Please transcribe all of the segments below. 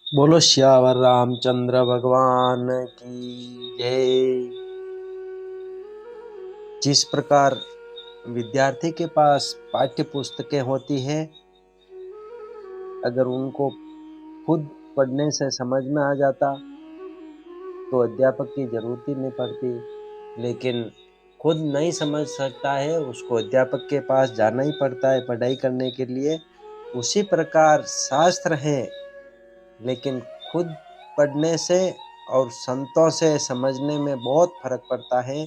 बोलो श्यावर रामचंद्र भगवान की जय। जिस प्रकार विद्यार्थी के पास पाठ्य पुस्तकें होती है, अगर उनको खुद पढ़ने से समझ में आ जाता तो अध्यापक की जरूरत ही नहीं पड़ती। लेकिन खुद नहीं समझ सकता है, उसको अध्यापक के पास जाना ही पड़ता है पढ़ाई करने के लिए। उसी प्रकार शास्त्र है, लेकिन खुद पढ़ने से और संतों से समझने में बहुत फर्क पड़ता है।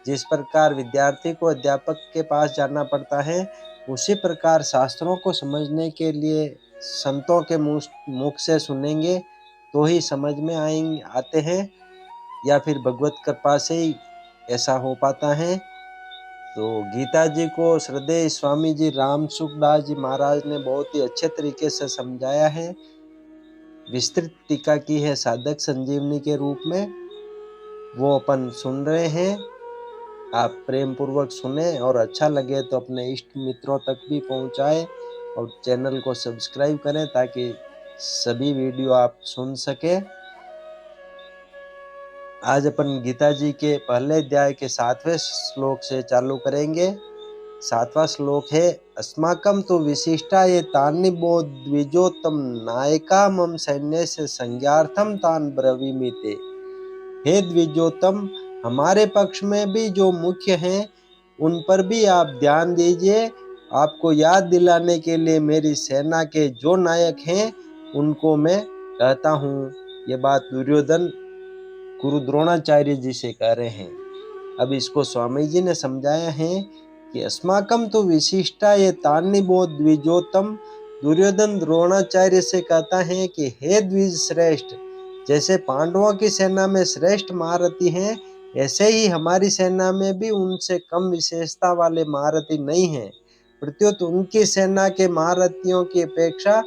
जिस प्रकार विद्यार्थी को अध्यापक के पास जाना पड़ता है, उसी प्रकार शास्त्रों को समझने के लिए संतों के मुख से सुनेंगे तो ही समझ में आते हैं, या फिर भगवत कृपा से ही ऐसा हो पाता है। तो गीता जी को श्रद्धेय स्वामी जी राम सुखदास जी महाराज ने बहुत ही अच्छे तरीके से समझाया है। विस्तृत टीका की है साधक संजीवनी के रूप में, वो अपन सुन रहे हैं। आप प्रेम पूर्वक सुने और अच्छा लगे तो अपने इष्ट मित्रों तक भी पहुंचाएं और चैनल को सब्सक्राइब करें ताकि सभी वीडियो आप सुन सके। आज अपन गीता जी के पहले अध्याय के 7वें श्लोक से चालू करेंगे। 7वां श्लोक है, अस्माकं तु विशिष्टा ये तानि बो द्विजोत्तम नायका मम सैन्य से संज्ञार्थम तान ब्रवीमि ते। हे द्विजोत्तम, हमारे पक्ष में भी जो मुख्य हैं उन पर भी आप ध्यान दीजिए। आपको याद दिलाने के लिए मेरी सेना के जो नायक हैं उनको मैं कहता हूँ। ये बात दुर्योधन गुरु द्रोणाचार्य जी से कह रहे हैं। अब इसको स्वामी जी ने समझाया है कि अस्माकं तो विशिष्टा ये तान्निबो द्विजोत्तम। दुर्योधन द्रोणाचार्य से कहता है कि हे द्विज श्रेष्ठ, जैसे पांडवों की सेना में श्रेष्ठ महारथी हैं, ऐसे ही हमारी सेना में भी उनसे कम विशेषता वाले महारथी नहीं हैं। प्रत्युत उनकी सेना के महारथियों की अपेक्षा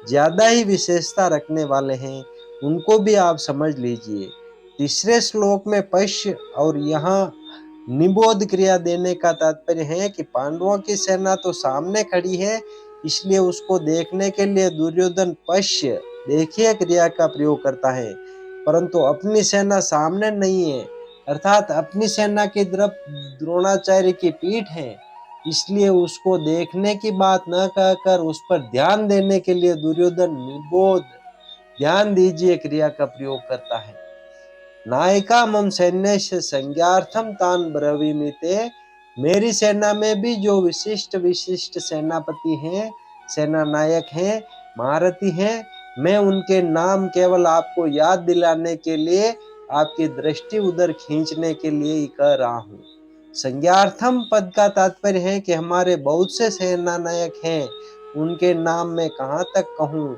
ज्यादा ही विशेषता रखने वाले हैं। उनको भी आप समझ लीजिए। तीसरे श्लोक में पश्य और यहाँ निबोध क्रिया देने का तात्पर्य है कि पांडवों की सेना तो सामने खड़ी है, इसलिए उसको देखने के लिए दुर्योधन पश्य देखिए क्रिया का प्रयोग करता है, परंतु अपनी सेना सामने नहीं है, अर्थात अपनी सेना की तरफ द्रोणाचार्य की पीठ है। इसलिए उसको देखने की बात न कहकर उस पर ध्यान देने के लिए दुर्योधन निबोध ध्यान दीजिए क्रिया का प्रयोग करता है। नायिका मम सैन्य से संज्ञार्थम तान ब्रवीमि ते। मेरी सेना में भी जो विशिष्ट विशिष्ट सेनापति हैं, सेना नायक हैं, महारथी हैं, मैं उनके नाम केवल आपको याद दिलाने के लिए, आपकी दृष्टि उधर खींचने के लिए ही कह रहा हूँ। संज्ञार्थम पद का तात्पर्य है कि हमारे बहुत से सेना नायक हैं, उनके नाम मैं कहाँ तक कहूँ,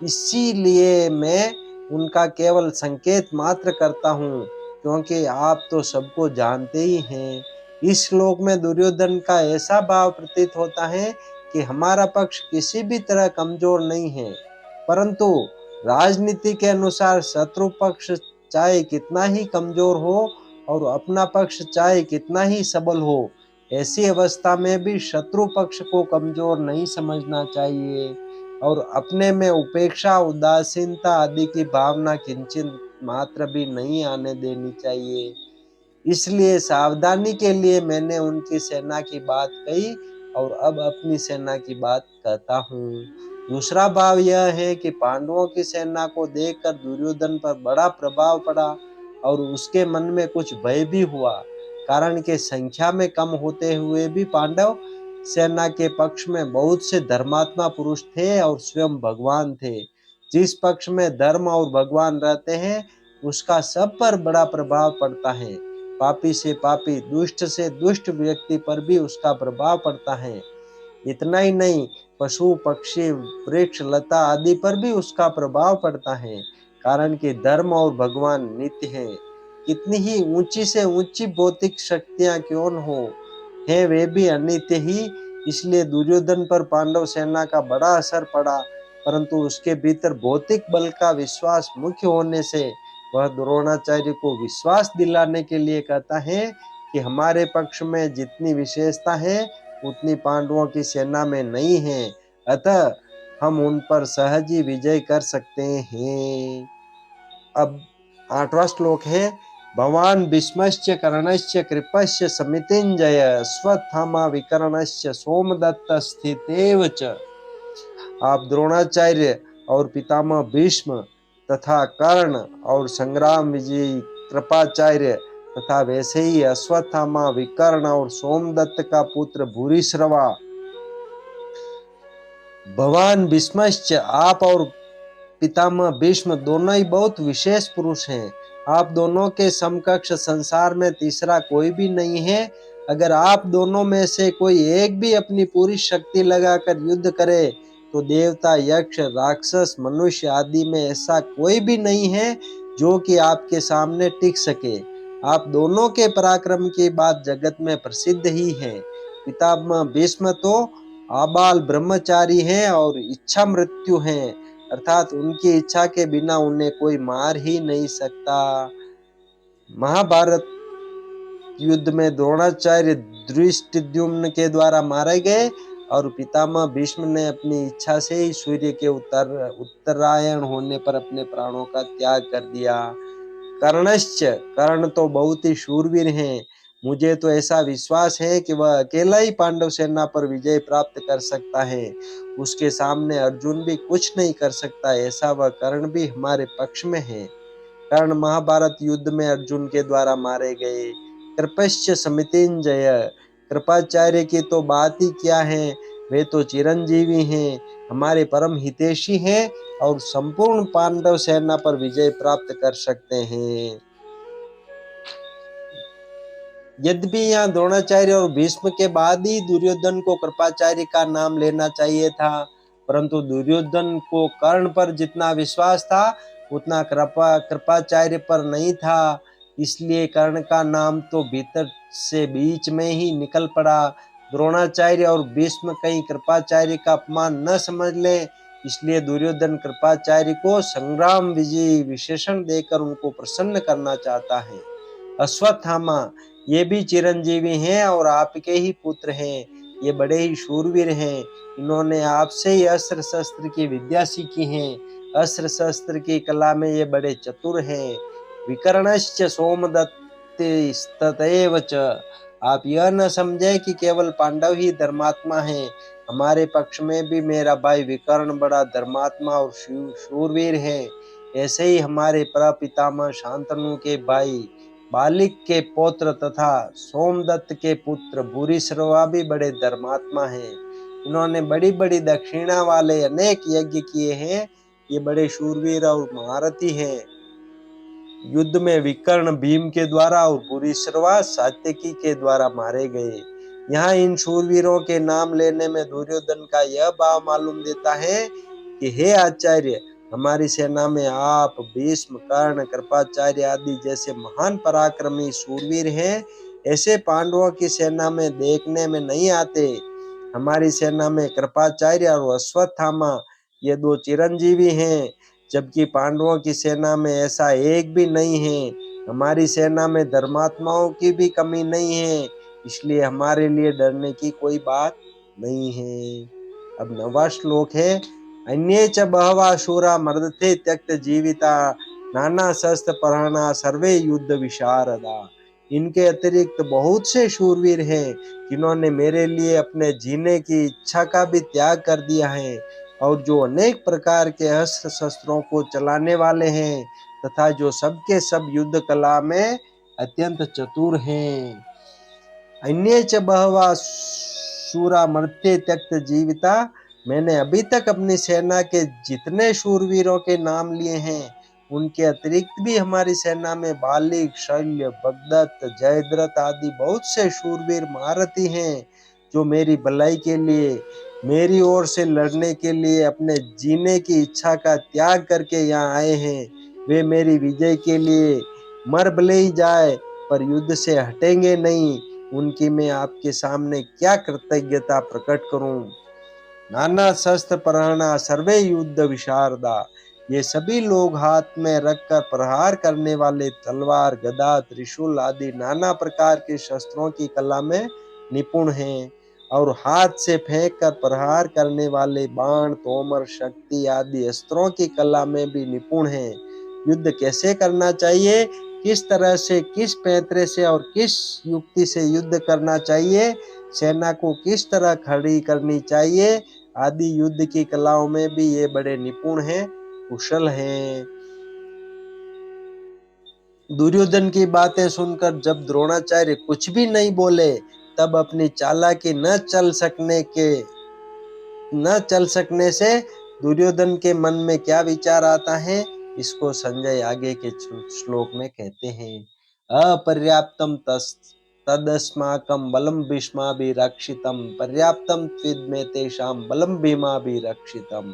इसीलिए मैं उनका केवल संकेत मात्र करता हूँ, क्योंकि आप तो सबको जानते ही हैं। इस श्लोक में दुर्योधन का ऐसा भाव प्रतीत होता है कि हमारा पक्ष किसी भी तरह कमजोर नहीं है, परंतु राजनीति के अनुसार शत्रु पक्ष चाहे कितना ही कमजोर हो और अपना पक्ष चाहे कितना ही सबल हो, ऐसी अवस्था में भी शत्रु पक्ष को कमजोर नहीं समझना चाहिए और अपने में उपेक्षा, उदासीनता आदि की भावना किंचित मात्र भी नहीं आने देनी चाहिए। इसलिए सावधानी के लिए मैंने उनकी सेना की बात कही और अब अपनी सेना की बात कहता हूँ। दूसरा भाव यह है कि पांडवों की सेना को देखकर दुर्योधन पर बड़ा प्रभाव पड़ा और उसके मन में कुछ भय भी हुआ, कारण कि संख्या में कम होते हुए भी पांडव सेना के पक्ष में बहुत से धर्मात्मा पुरुष थे और स्वयं भगवान थे। जिस पक्ष में धर्म और भगवान रहते हैं उसका सब पर बड़ा प्रभाव पड़ता है। पापी से पापी, दुष्ट से दुष्ट व्यक्ति पर भी उसका प्रभाव पड़ता है। इतना ही नहीं, पशु पक्षी वृक्ष लता आदि पर भी उसका प्रभाव पड़ता है, कारण कि धर्म और भगवान नित्य है। कितनी ही ऊंची से ऊंची भौतिक शक्तियां क्यों न हो, है वे भी अनित्य ही। इसलिए दुर्योधन पर पांडव सेना का बड़ा असर पड़ा, परंतु उसके भीतर भौतिक बल का विश्वास मुख्य होने से वह द्रोणाचार्य को विश्वास दिलाने के लिए कहता है कि हमारे पक्ष में जितनी विशेषता है उतनी पांडवों की सेना में नहीं है। अतः हम उन पर सहज ही विजय कर सकते हैं। अब 8वां श्लोक है, भवान भीष्मस्य कर्णस्य कृपस्य समितिञ्जय अश्वत्थामा विकर्णस्य सोमदत्त स्थितेव च। आप द्रोणाचार्य और पितामह भीष्म तथा कर्ण और संग्राम विजयी कृपाचार्य तथा वैसे ही अश्वत्थामा विकर्ण और सोमदत्त का पुत्र भूरिश्रवा भगवान भीष्मश्च, आप और पितामह भीष्म दोनों ही बहुत विशेष पुरुष हैं। आप दोनों के समकक्ष संसार में तीसरा कोई भी नहीं है। अगर आप दोनों में से कोई एक भी अपनी पूरी शक्ति लगाकर युद्ध करे तो देवता, यक्ष, राक्षस, मनुष्य आदि में ऐसा कोई भी नहीं है जो कि आपके सामने टिक सके। आप दोनों के पराक्रम की बात जगत में प्रसिद्ध ही है। पितामह भीष्म तो आबाल ब्रह्मचारी हैं और इच्छा मृत्यु हैं, अर्थात उनकी इच्छा के बिना उन्हें कोई मार ही नहीं सकता। महाभारत युद्ध में द्रोणाचार्य धृष्टद्युम्न के द्वारा मारे गए और पितामह भीष्म ने अपनी इच्छा से ही सूर्य के उत्तरायण होने पर अपने प्राणों का त्याग कर दिया। कर्णश्च, कर्ण तो बहुत ही शूरवीर हैं। मुझे तो ऐसा विश्वास है कि वह अकेला ही पांडव सेना पर विजय प्राप्त कर सकता है। उसके सामने अर्जुन भी कुछ नहीं कर सकता, ऐसा वह कर्ण भी हमारे पक्ष में है। कर्ण महाभारत युद्ध में अर्जुन के द्वारा मारे गए। कृपश्च समितिंजय, कृपाचार्य की तो बात ही क्या है, वे तो चिरंजीवी हैं, हमारे परम हितैषी हैं और संपूर्ण पांडव सेना पर विजय प्राप्त कर सकते हैं। यद्यपि यहाँ द्रोणाचार्य और भीष्म के बाद ही दुर्योधन को कृपाचार्य का नाम लेना चाहिए था, परंतु दुर्योधन को कर्ण पर जितना विश्वास था उतना कृपाचार्य पर नहीं था, इसलिए कर्ण का नाम तो भीतर से बीच में ही निकल पड़ा। द्रोणाचार्य और भीष्म कहीं कृपाचार्य का अपमान न समझ ले, इसलिए दुर्योधन कृपाचार्य को संग्राम विजयी विशेषण देकर उनको प्रसन्न करना चाहता है। अश्वत्थामा, ये भी चिरंजीवी हैं और आपके ही पुत्र हैं। ये बड़े ही शूरवीर हैं। इन्होंने आपसे ही अस्त्र शस्त्र की विद्या सीखी है। अस्त्र शस्त्र की कला में ये बड़े चतुर हैं। विकर्णश्च सोमदत्तिस्ततएव च, आप यह न समझे कि केवल पांडव ही धर्मात्मा हैं। हमारे पक्ष में भी मेरा भाई विकर्ण बड़ा धर्मात्मा और शूरवीर है। ऐसे ही हमारे प्रपितामह शांतनु के भाई बालिक के पौत्र तथा सोमदत्त के पुत्र भूरिश्रवा भी बड़े धर्मात्मा हैं। इन्होंने बड़ी बड़ी दक्षिणा वाले अनेक यज्ञ किए हैं। ये बड़े शूरवीर और महारथी हैं। युद्ध में विकर्ण भीम के द्वारा और भूरिश्रवा सात्यकी के द्वारा मारे गए। यहाँ इन शूरवीरों के नाम लेने में दुर्योधन का यह भाव मालूम देता है कि हे आचार्य, हमारी सेना में आप, भीष्म, कर्ण, कृपाचार्य आदि जैसे महान पराक्रमी शूरवीर हैं। ऐसे पांडवों की सेना में देखने में नहीं आते। हमारी सेना में कृपाचार्य और अश्वत्थामा ये दो चिरंजीवी हैं, जबकि पांडवों की सेना में ऐसा एक भी नहीं है। हमारी सेना में धर्मात्माओं की भी कमी नहीं है, इसलिए हमारे लिए डरने की कोई बात नहीं है। अब 9वां श्लोक है, अन्ये च बहवा शूरा मर्दते त्यक्त जीविता नाना शस्त्र परहना सर्वे युद्ध विशारदा। इनके अतिरिक्त बहुत से शूरवीर हैं जिन्होंने मेरे लिए अपने जीने की इच्छा का भी त्याग कर दिया है और जो अनेक प्रकार के अस्त्र शस्त्रों को चलाने वाले हैं तथा जो सबके सब युद्ध कला में अत्यंत चतुर हैं। अन्ये च बहवा शूरा मर्त्य त्यक्त जीविता, मैंने अभी तक अपनी सेना के जितने शूरवीरों के नाम लिए हैं उनके अतिरिक्त भी हमारी सेना में बालिक, शल्य, भगदत्त, जयद्रथ आदि बहुत से शूरवीर महारथी हैं जो मेरी भलाई के लिए, मेरी ओर से लड़ने के लिए अपने जीने की इच्छा का त्याग करके यहाँ आए हैं। वे मेरी विजय के लिए मर भले ही जाए पर युद्ध से हटेंगे नहीं। उनकी मैं आपके सामने क्या कृतज्ञता प्रकट करूं। नाना शस्त्र परहना सर्वे युद्ध विशारदा, ये सभी लोग हाथ में रखकर प्रहार करने वाले तलवार, गदा, त्रिशूल आदि नाना प्रकार के शस्त्रों की कला में निपुण हैं और हाथ से फेंक कर प्रहार करने वाले बाण, तोमर, शक्ति आदि अस्त्रों की कला में भी निपुण हैं। युद्ध कैसे करना चाहिए, किस तरह से, किस पैंतरे से और किस युक्ति से युद्ध करना चाहिए, सेना को किस तरह खड़ी करनी चाहिए आदि युद्ध की कलाओं में भी ये बड़े निपुण हैं, कुशल हैं। दुर्योधन की बातें सुनकर जब द्रोणाचार्य कुछ भी नहीं बोले, तब अपनी चालाकी न चल सकने से दुर्योधन के मन में क्या विचार आता है, इसको संजय आगे के श्लोक में कहते हैं। अपर्याप्तम तदस्माकं बलम भीष्माभिरक्षितम पर्याप्तम त्विद्मे तेषां बलम भीमाभिरक्षितम।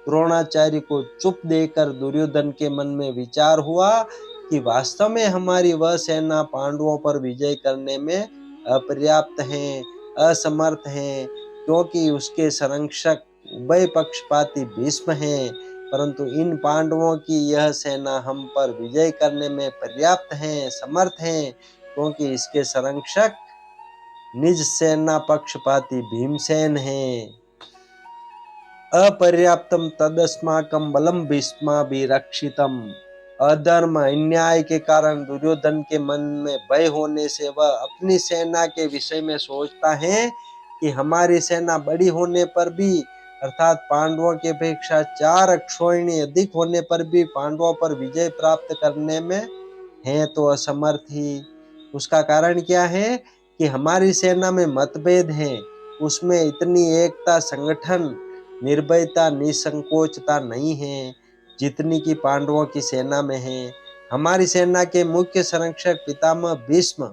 द्रोणाचार्य को चुप देकर दुर्योधन के मन में विचार हुआ कि वास्तव में हमारी वह सेना पांडवों पर विजय करने में अपर्याप्त है, असमर्थ है, क्योंकि उसके संरक्षक उभय पक्षपाती भीष्म हैं, परंतु इन पांडवों की यह सेना हम पर विजय करने में पर्याप्त है, समर्थ है, क्योंकि इसके संरक्षक निज सेना पक्षपाती भीमसेन हैं। अपर्याप्तम तदस्माकं बलम भीष्माभिरक्षितम। अधर्म अन्याय के कारण दुर्योधन के मन में भय होने से वह अपनी सेना के विषय में सोचता है कि हमारी सेना बड़ी होने पर भी, अर्थात पांडवों की अपेक्षा 4 अक्षौहिणी अधिक होने पर भी पांडवों पर विजय प्राप्त करने में है तो असमर्थ ही। उसका कारण क्या है कि हमारी सेना में मतभेद है, उसमें इतनी एकता, संगठन, निर्भयता, निसंकोचता नहीं है जितनी की पांडवों की सेना में है। हमारी सेना के मुख्य संरक्षक पितामह भीष्म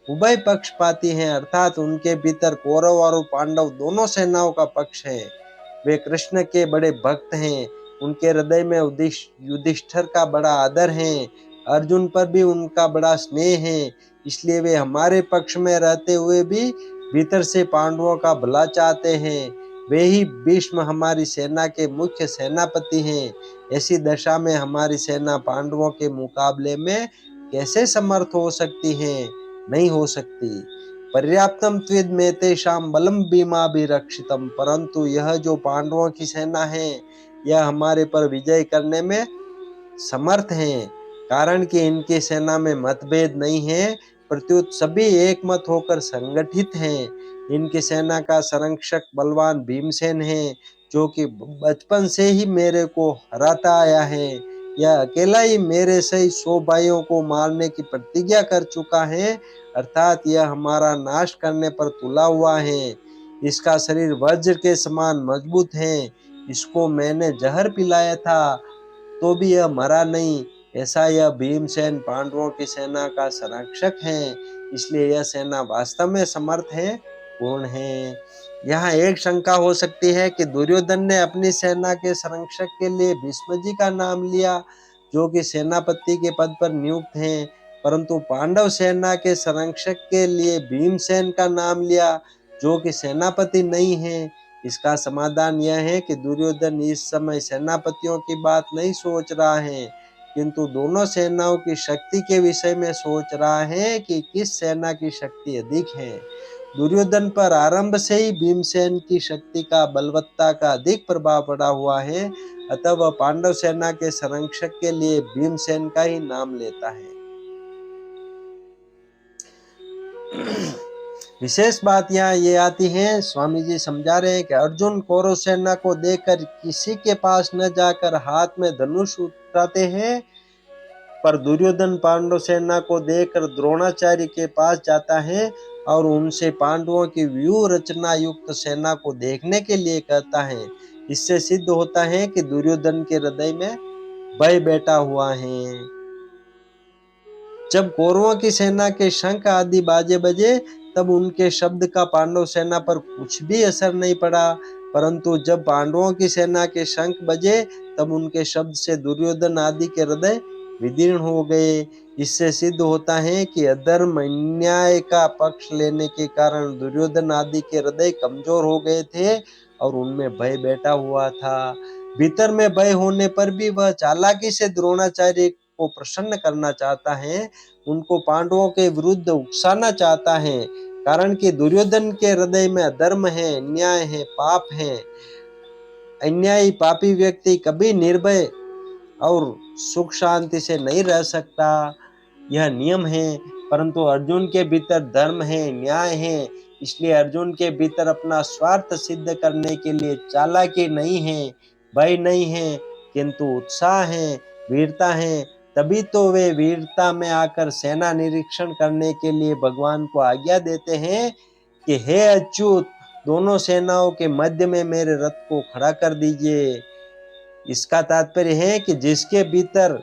उभय पक्षपाती हैं, अर्थात उनके भीतर कौरव और पांडव दोनों सेनाओं का पक्ष है। वे कृष्ण के बड़े भक्त हैं, उनके हृदय में युधिष्ठिर का बड़ा आदर है, अर्जुन पर भी उनका बड़ा स्नेह है, इसलिए वे हमारे पक्ष में रहते हुए भी भीतर से पांडवों का भला चाहते हैं। वे ही भीष्म हमारी सेना के मुख्य सेनापति हैं। ऐसी दशा में हमारी सेना पांडवों के मुकाबले में कैसे समर्थ हो सकती है, नहीं हो सकती। पर्याप्तम त्विद में तेषां बलम भीमाभिरक्षितम। परंतु यह जो पांडवों की सेना है, यह हमारे पर विजय करने में समर्थ हैं, कारण कि इनकी सेना में मतभेद नहीं है, प्रत्युत सभी एकमत होकर संगठित हैं। इनकी सेना का संरक्षक बलवान भीमसेन है, जो कि बचपन से ही मेरे को हराता आया है। यह अकेला ही मेरे सही 100 भाइयों को मारने की प्रतिज्ञा कर चुका है, अर्थात यह हमारा नाश करने पर तुला हुआ है। इसका शरीर वज्र के समान मजबूत है, इसको मैंने जहर पिलाया था तो भी यह मरा नहीं। ऐसा यह भीमसेन पांडवों की सेना का संरक्षक है, इसलिए यह सेना वास्तव में समर्थ है, पूर्ण है। यहाँ एक शंका हो सकती है कि दुर्योधन ने अपनी सेना के संरक्षक के लिए भीष्म जी का नाम लिया, जो कि सेनापति के पद पर नियुक्त हैं, परंतु पांडव सेना के संरक्षक के लिए भीमसेन का नाम लिया, जो कि सेनापति नहीं है। इसका समाधान यह है कि दुर्योधन इस समय सेनापतियों की बात नहीं सोच रहा है, किंतु दोनों सेनाओं की शक्ति के विषय में सोच रहा है कि किस सेना की शक्ति अधिक है। दुर्योधन पर आरंभ से ही भीमसेन की शक्ति का, बलवत्ता का अधिक प्रभाव पड़ा हुआ है, अतः वह पांडव सेना के संरक्षक के लिए भीमसेन का ही नाम लेता है। विशेष बात यहाँ ये आती है, स्वामी जी समझा रहे हैं कि अर्जुन कौरव सेना को देखकर किसी के पास न जाकर हाथ में धनुष उठाते हैं, पर दुर्योधन पांडव सेना को देखकर द्रोणाचार्य के पास जाता है और उनसे पांडवों की व्यूह रचना युक्त सेना को देखने के लिए कहता है। इससे सिद्ध होता है कि दुर्योधन के हृदय में भय बैठा हुआ है। जब कौरवों की सेना के शंख आदि बाजे बजे, तब उनके शब्द का पांडव सेना पर कुछ भी असर नहीं पड़ा, परंतु जब पांडवों की सेना के शंख बजे, तब उनके शब्द से दुर्योधन आदि के हृदय विदीर्ण हो गए। इससे सिद्ध होता है कि अधर्म अन्याय का पक्ष लेने के कारण दुर्योधन आदि के हृदय कमजोर हो गए थे और उनमें भय बैठा हुआ था। भीतर में भय होने पर भी वह चालाकी से द्रोणाचार्य को प्रसन्न करना चाहता है, उनको पांडवों के विरुद्ध उकसाना चाहता है, कारण कि दुर्योधन के हृदय में अधर्म है, अन्याय है, पाप है। अन्यायी पापी व्यक्ति कभी निर्भय और सुख शांति से नहीं रह सकता, यह नियम है। परंतु अर्जुन के भीतर धर्म है, न्याय है, इसलिए अर्जुन के भीतर अपना स्वार्थ सिद्ध करने के लिए चालाकी नहीं है, भय नहीं है, किंतु उत्साह है, वीरता है। तभी तो वे वीरता में आकर सेना निरीक्षण करने के लिए भगवान को आज्ञा देते हैं कि हे अच्युत, दोनों सेनाओं के मध्य में मेरे रथ को खड़ा कर दीजिए। इसका तात्पर्य है कि जिसके भीतर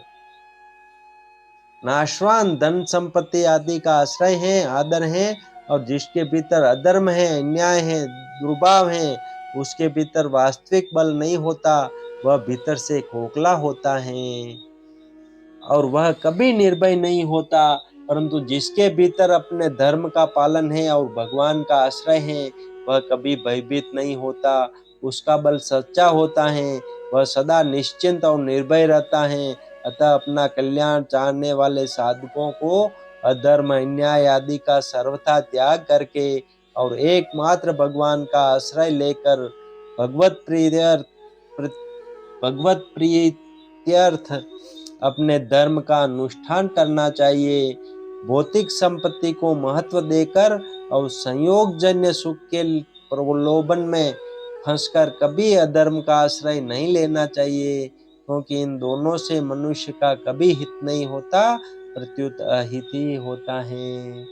नाशवान धन संपत्ति आदि का आश्रय है, आदर है, और जिसके भीतर अधर्म है, अन्याय है, दुर्भाव है, उसके भीतर वास्तविक बल नहीं होता, वह भीतर से खोखला होता है और वह कभी निर्भय नहीं होता। परंतु जिसके भीतर अपने धर्म का पालन है और भगवान का आश्रय है, वह कभी भयभीत नहीं होता, उसका बल सच्चा होता है, वह सदा निश्चिंत और निर्भय रहता है। अतः अपना कल्याण चाहने वाले साधकों को अधर्म, अन्याय आदि का सर्वथा त्याग करके और एकमात्र भगवान का आश्रय लेकर भगवत प्रीत्यर्थ अपने धर्म का अनुष्ठान करना चाहिए। भौतिक संपत्ति को महत्व देकर और संयोगजन्य सुख के प्रलोभन में फंसकर कभी अधर्म का आश्रय नहीं लेना चाहिए, क्योंकि इन दोनों से मनुष्य का कभी हित नहीं होता, प्रत्युत अहित ही होता है।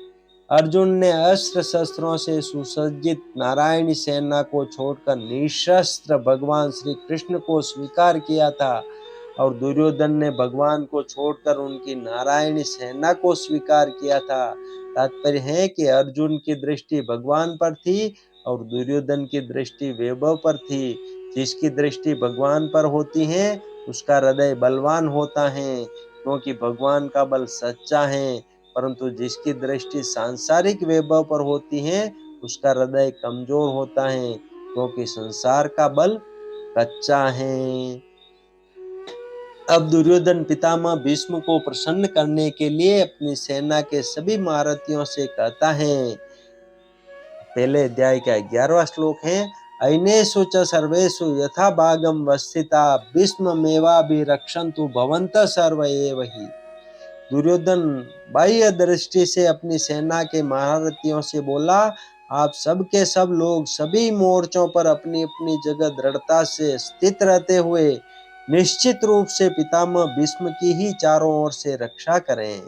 अर्जुन ने अस्त्र शस्त्रों से सुसज्जित नारायणी सेना को छोड़कर निशस्त्र भगवान श्री कृष्ण को स्वीकार किया था और दुर्योधन ने भगवान को छोड़कर उनकी नारायणी सेना को स्वीकार किया था। तात्पर्य है कि अर्जुन की दृष्टि भगवान पर थी और दुर्योधन की दृष्टि वैभव पर थी। जिसकी दृष्टि भगवान पर होती है उसका हृदय बलवान होता है, क्योंकि भगवान का बल सच्चा है। परंतु जिसकी दृष्टि सांसारिक वैभव पर होती है उसका हृदय कमजोर होता है, क्योंकि संसार का बल कच्चा है। अब दुर्योधन पितामह भीष्म को प्रसन्न करने के लिए अपनी सेना के सभी महारथियों से कहता है। पहले अध्याय का 11वां श्लोक है, अनेषु च सर्वेषु यथा भागम वस्थिता भीष्ममेवाभिरक्षन्तु भवन्तः सर्व एव हि। दुर्योधन बाह्य दृष्टि से अपनी सेना के महारथियों से बोला, आप सब के सब लोग सभी मोर्चों पर अपनी अपनी जगह दृढ़ता से स्थित रहते हुए निश्चित रूप से पितामह भीष्म की ही चारों ओर से रक्षा करें।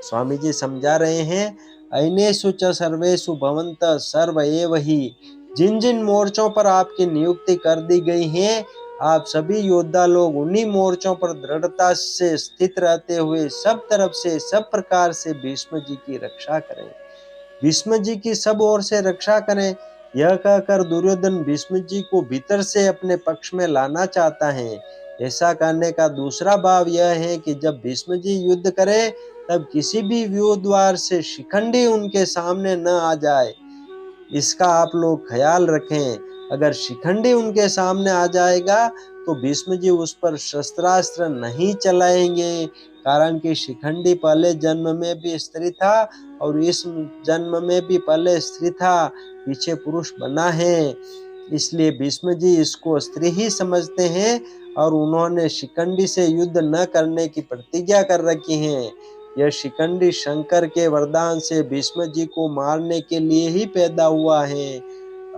स्वामी जी समझा रहे हैं, अनेषु च सर्वेषु भवन्तः सर्व एव हि। जिन जिन मोर्चों पर आपकी नियुक्ति कर दी गई है, आप सभी योद्धा लोग उन्हीं मोर्चों पर दृढ़ता से स्थित रहते हुए सब तरफ से सब प्रकार से भीष्म जी की रक्षा करें। भीष्म जी की सब ओर से रक्षा करें, यह कहकर दुर्योधन भीष्म जी को भीतर से अपने पक्ष में लाना चाहता है। ऐसा करने का दूसरा भाव यह है कि जब भीष्म जी युद्ध करें तब किसी भी व्यूह द्वार से शिखंडी उनके सामने न आ जाए, इसका आप लोग ख्याल रखें। अगर शिखंडी उनके सामने आ जाएगा तो भीष्म जी उस पर शस्त्रास्त्र नहीं चलाएंगे, कारण कि शिखंडी पहले जन्म में भी स्त्री था और इस जन्म में भी पहले स्त्री था, पीछे पुरुष बना है। इसलिए भीष्म जी इसको स्त्री ही समझते हैं और उन्होंने शिखंडी से युद्ध न करने की प्रतिज्ञा कर रखी है। यह शिखंडी शंकर के वरदान से भीष्म जी को मारने के लिए ही पैदा हुआ है।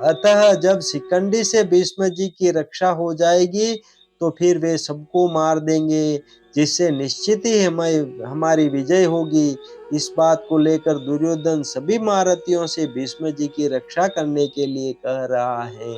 अतः जब शिखंडी से भीष्म जी की रक्षा हो जाएगी तो फिर वे सबको मार देंगे, जिससे निश्चित ही हमारी विजय होगी। इस बात को लेकर दुर्योधन सभी महारथियों से भीष्म जी की रक्षा करने के लिए कह रहा है।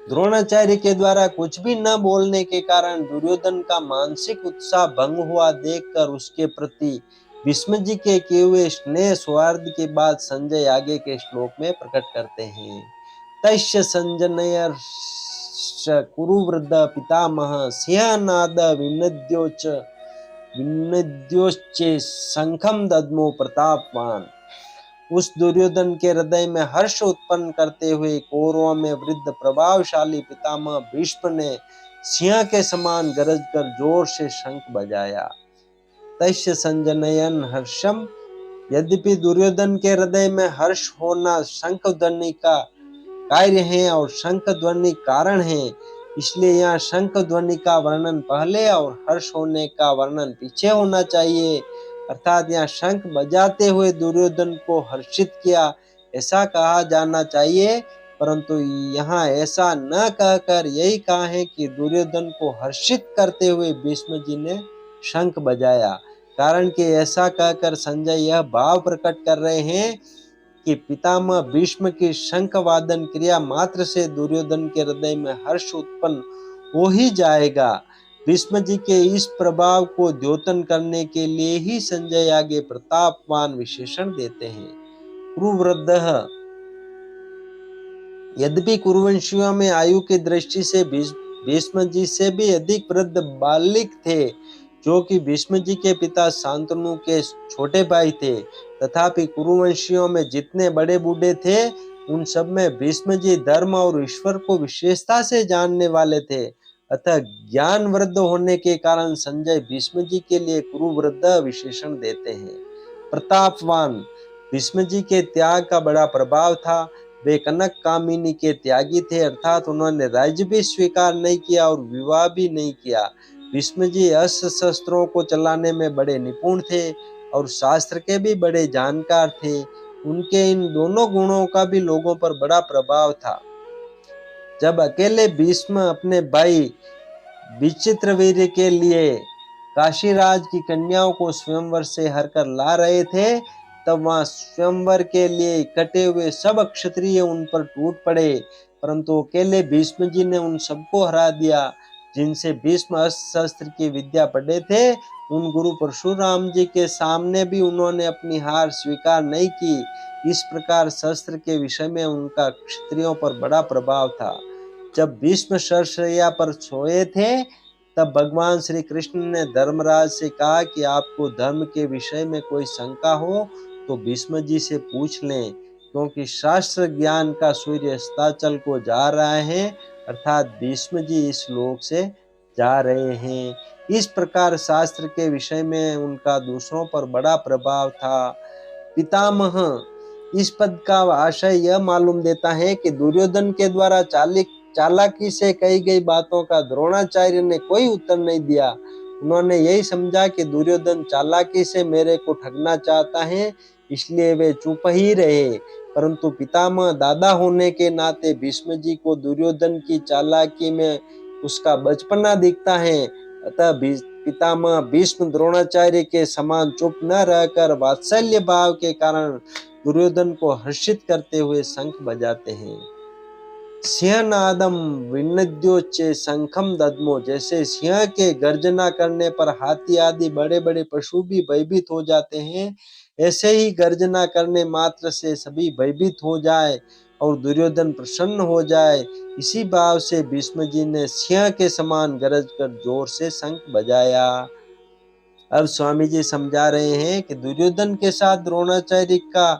द्रोणाचार्य के द्वारा कुछ भी न बोलने के कारण दुर्योधन का मानसिक उत्साह भंग हुआ देखकर उसके प्रति भीष्म जी के किए हुए स्नेह सौहार्द के बाद संजय आगे के श्लोक में प्रकट करते हैं। तस्य संजनयर्ष कुरुवृद्ध पितामह सिंहनाद विनद्योच्चे शंखम दद्मो प्रतापवान। उस दुर्योधन के हृदय में हर्ष उत्पन्न करते हुए कौरवों में वृद्ध प्रभावशाली पितामह भीष्म ने सिंह के समान गरज कर जोर से शंख बजाया। तस्य संजनयन हर्षम, यद्यपि दुर्योधन के हृदय में हर्ष होना शंख ध्वनि का कार्य है और शंख ध्वनि कारण है, इसलिए यहाँ शंख ध्वनि का वर्णन पहले और हर्ष होने का वर्णन पीछे होना चाहिए। अर्थात यहाँ शंख बजाते हुए दुर्योधन को हर्षित किया ऐसा कहा जाना चाहिए, परंतु यहाँ ऐसा न कहकर यही कहा है कि दुर्योधन को हर्षित करते हुए भीष्म जी ने शंख बजाया। कारण कि ऐसा कहकर संजय यह भाव प्रकट कर रहे हैं कि पितामह भीष्म की शंख वादन क्रिया मात्र से दुर्योधन के हृदय में हर्ष उत्पन्न हो ही जाएगा। भीष्म जी के इस प्रभाव को द्योतन करने के लिए ही संजय आगे प्रतापवान विशेषण देते हैं। कुरुवृद्धः, यद्यपि कुरुवंशियों में आयु की दृष्टि से भीष्म जी से भी अधिक वृद्ध बालिक थे, जो कि भीष्म जी के पिता शांतनु के छोटे भाई थे, तथापि कुरुवंशियों में जितने बड़े बूढ़े थे उन सब में भीष्म जी धर्म और ईश्वर को विशेषता से जानने वाले थे। अतः ज्ञान वृद्ध होने के कारण संजय भीष्म जी के लिए कुरुवृद्ध विशेषण देते हैं। प्रतापवान, भीष्म जी के त्याग का बड़ा प्रभाव था। वे कनक कामिनी के त्यागी थे, अर्थात उन्होंने राज्य भी स्वीकार नहीं किया और विवाह भी नहीं किया। भीष्म जी अस्त्र शस्त्रों को चलाने में बड़े निपुण थे और शास्त्र के भी बड़े जानकार थे। उनके इन दोनों गुणों का भी लोगों पर बड़ा प्रभाव था। जब अकेले भीष्म अपने भाई विचित्रवीर्य के लिए काशीराज की कन्याओं को स्वयंवर से हरकर ला रहे थे, तब वहां स्वयंवर के लिए इकट्ठे हुए सब क्षत्रिय उन पर टूट पड़े, परंतु अकेले भीष्म जी ने उन सबको हरा दिया। जिनसे भीष्म अस्त्र शस्त्र की विद्या पढ़े थे, उन गुरु परशुराम जी के सामने भी उन्होंने अपनी हार स्वीकार नहीं की। इस प्रकार शस्त्र के विषय में उनका क्षत्रियों पर बड़ा प्रभाव था। जब भीष्म शरशय्या पर सोए थे, तब भगवान श्री कृष्ण ने धर्मराज से कहा कि आपको धर्म के विषय में कोई शंका हो तो भीष्म जी से पूछ लें, क्योंकि शास्त्र ज्ञान का सूर्य अस्ताचल को जा रहा है, अर्थात भीष्म जी इस लोक से जा रहे हैं। इस प्रकार शास्त्र के विषय में उनका दूसरों पर बड़ा प्रभाव था। पितामह, इस पद का आशय यह मालूम देता है कि दुर्योधन के द्वारा चालाकी से कही गई बातों का द्रोणाचार्य ने कोई उत्तर नहीं दिया। उन्होंने यही समझा कि दुर्योधन चालाकी से मेरे को ठगना चाहता है, इसलिए वे चुप ही रहे। परंतु पितामह दादा होने के नाते भीष्म जी को दुर्योधन की चालाकी में उसका बचपना दिखता है। अतः पितामह भीष्म द्रोणाचार्य के समान चुप न रहकर वात्सल्य भाव के कारण दुर्योधन को हर्षित करते हुए शंख बजाते हैं। सिंहनादम विनद्योच्चे शंखम दद्मो, जैसे सिंह के गर्जना करने पर हाथी आदि बड़े बड़े पशु भी भयभीत हो जाते हैं, ऐसे ही गर्जना करने मात्र से सभी भयभीत हो जाए और दुर्योधन प्रसन्न हो जाए, इसी भाव से भीष्म जी ने सिंह के समान गरज कर जोर से शंख बजाया। अब स्वामी जी समझा रहे हैं कि दुर्योधन के साथ द्रोणाचार्य का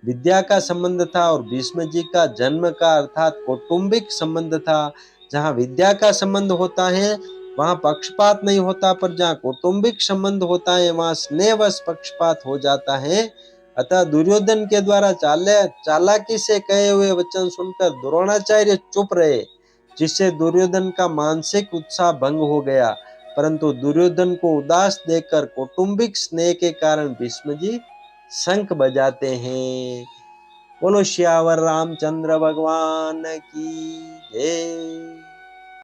विद्या का संबंध था और भीष्म जी का जन्म का अर्थात कौटुंबिक संबंध था। जहाँ विद्या का संबंध होता है वहाँ पक्षपात नहीं होता, पर जहाँ कौटुंबिक संबंध होता है वहाँ स्नेहवश पक्षपात हो जाता है। अतः दुर्योधन के द्वारा चालाकी से कहे हुए वचन सुनकर द्रोणाचार्य चुप रहे, जिससे दुर्योधन का मानसिक उत्साह भंग हो गया। परंतु दुर्योधन को उदास देखकर कौटुंबिक स्नेह के कारण भीष्म जी शंख बजाते हैं। बोलो श्यावर रामचंद्र भगवान की जय।